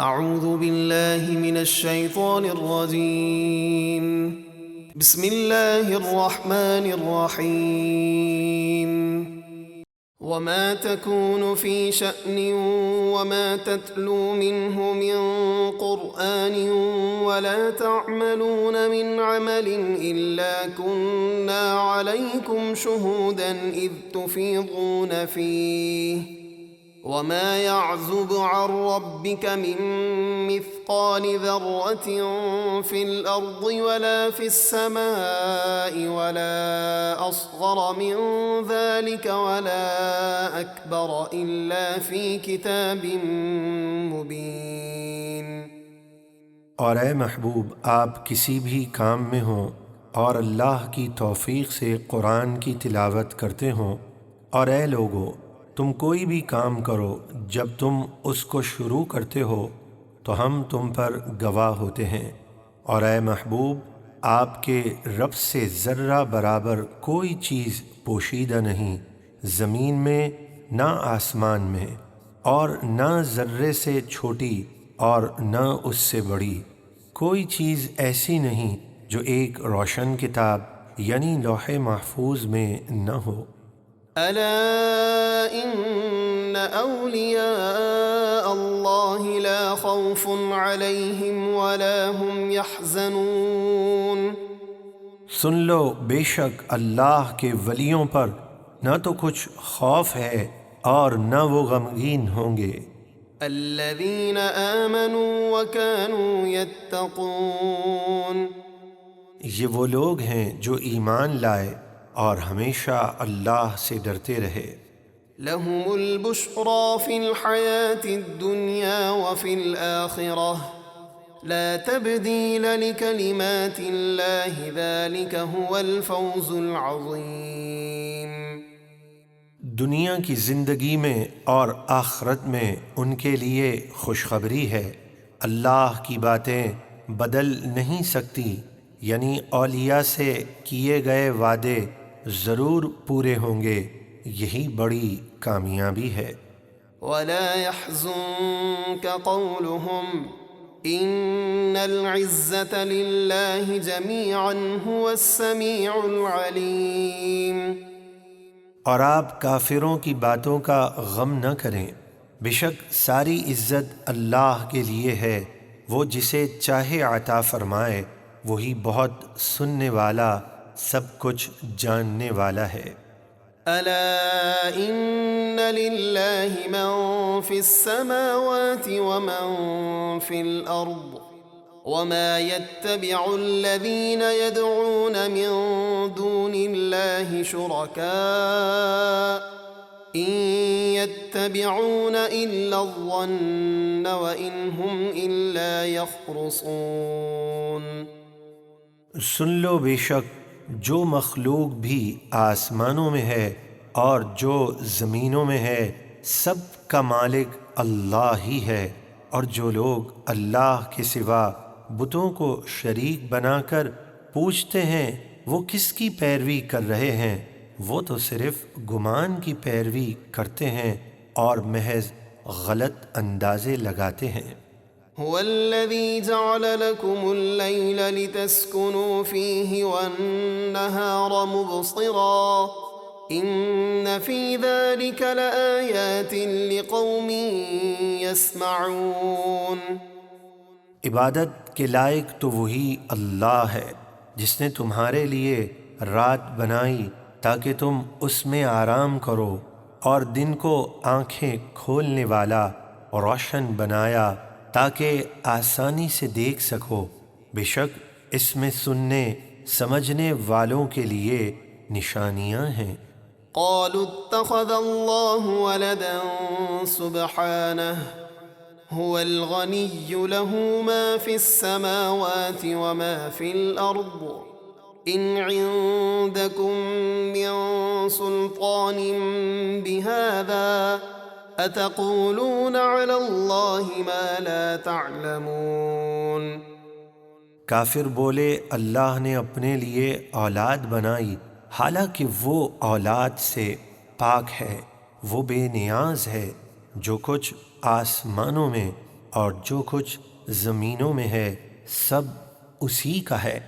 اعوذ باللہ من الشیطان الرجیم بسم اللہ الرحمن الرحیم وما تكون في شأن وما تتلو منه من قرآن ولا تعملون من عمل إلا كنا عليكم شهودا إذ تفيضون فيه وما يعزب عن ربك من مثقال ذرة في الأرض ولا في السماء ولا أصغر من ذلك ولا أكبر إلا في كتاب مبين۔ اور اے محبوب، آپ کسی بھی کام میں ہوں اور اللہ کی توفیق سے قرآن کی تلاوت کرتے ہوں، اور اے لوگو، تم کوئی بھی کام کرو، جب تم اس کو شروع کرتے ہو تو ہم تم پر گواہ ہوتے ہیں، اور اے محبوب، آپ کے رب سے ذرہ برابر کوئی چیز پوشیدہ نہیں، زمین میں نہ آسمان میں، اور نہ ذرے سے چھوٹی اور نہ اس سے بڑی کوئی چیز ایسی نہیں جو ایک روشن کتاب یعنی لوح محفوظ میں نہ ہو۔ ألا إن أولياء الله لا خوف عليهم ولا هم يحزنون۔ سن لو، بے شک اللہ کے ولیوں پر نہ تو کچھ خوف ہے اور نہ وہ غمگین ہوں گے۔ الذين آمنوا وكانوا يتقون۔ یہ وہ لوگ ہیں جو ایمان لائے اور ہمیشہ اللہ سے ڈرتے رہے۔ لهم البشرى في الحياة الدنيا وفي الآخرة لا تبديل لكلمات الله ذلك هو الفوز العظيم۔ دنیا کی زندگی میں اور آخرت میں ان کے لیے خوشخبری ہے، اللہ کی باتیں بدل نہیں سکتی، یعنی اولیاء سے کیے گئے وعدے ضرور پورے ہوں گے، یہی بڑی کامیابی ہے۔ ولا يحزنك قولهم ان العزة لله جميعا هو السميع العليم۔ اور آپ کافروں کی باتوں کا غم نہ کریں، بے شک ساری عزت اللہ کے لیے ہے، وہ جسے چاہے عطا فرمائے، وہی بہت سننے والا، سب کچھ جاننے والا ہے۔ الا ان للہ من فی السماوات ومن فی الارض وما يتبع الذين يدعون من دون الله شركاء إن يتبعون إلا الظن وإن هم إلا يخرصون۔ سن لو، بے شک جو مخلوق بھی آسمانوں میں ہے اور جو زمینوں میں ہے، سب کا مالک اللہ ہی ہے، اور جو لوگ اللہ کے سوا بتوں کو شریک بنا کر پوچھتے ہیں وہ کس کی پیروی کر رہے ہیں، وہ تو صرف گمان کی پیروی کرتے ہیں اور محض غلط اندازے لگاتے ہیں۔ هو الذي جعل لكم الليل لتسكنوا فيه والنهار مبصرا إن في ذلك لآيات لقوم يسمعون۔ عبادت کے لائق تو وہی اللہ ہے جس نے تمہارے لیے رات بنائی تاکہ تم اس میں آرام کرو، اور دن کو آنکھیں کھولنے والا روشن بنایا تاکہ آسانی سے دیکھ سکو، بے شک اس میں سننے سمجھنے والوں کے لیے نشانیاں ہیں۔ قالوا اتخذ الله ولدا سبحانه هو الغني له ما في السماوات وما في الأرض إن عندكم من سلطان بهذا أتقولون على الله ما لا تعلمون۔ کافر بولے، اللہ نے اپنے لیے اولاد بنائی، حالانکہ وہ اولاد سے پاک ہے، وہ بے نیاز ہے، جو کچھ آسمانوں میں اور جو کچھ زمینوں میں ہے سب اسی کا ہے۔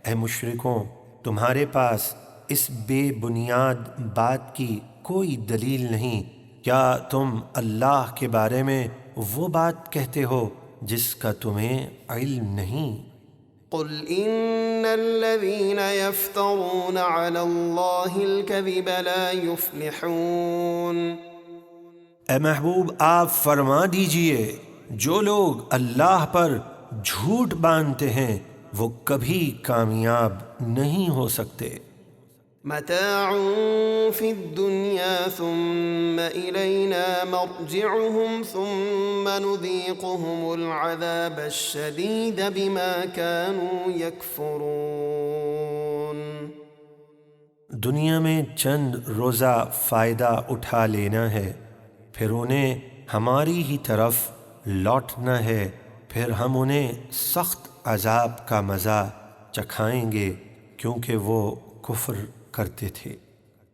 اے مشرکوں، تمہارے پاس اس بے بنیاد بات کی کوئی دلیل نہیں۔ کیا تم اللہ کے بارے میں وہ بات کہتے ہو جس کا تمہیں علم نہیں؟ قل ان الذين يفترون على الله الكذب لا يفلحون۔ اے محبوب آپ فرما دیجئے جو لوگ اللہ پر جھوٹ باندھتے ہیں وہ کبھی کامیاب نہیں ہو سکتے۔ متاع في الدنيا ثم إلينا مرجعهم ثم نذيقهم العذاب الشديد بما كانوا يكفرون۔ دنیا میں چند روزہ فائدہ اٹھا لینا ہے، پھر انہیں ہماری ہی طرف لوٹنا ہے، پھر ہم انہیں سخت عذاب کا مزہ چکھائیں گے کیونکہ وہ کفر کرتے تھے۔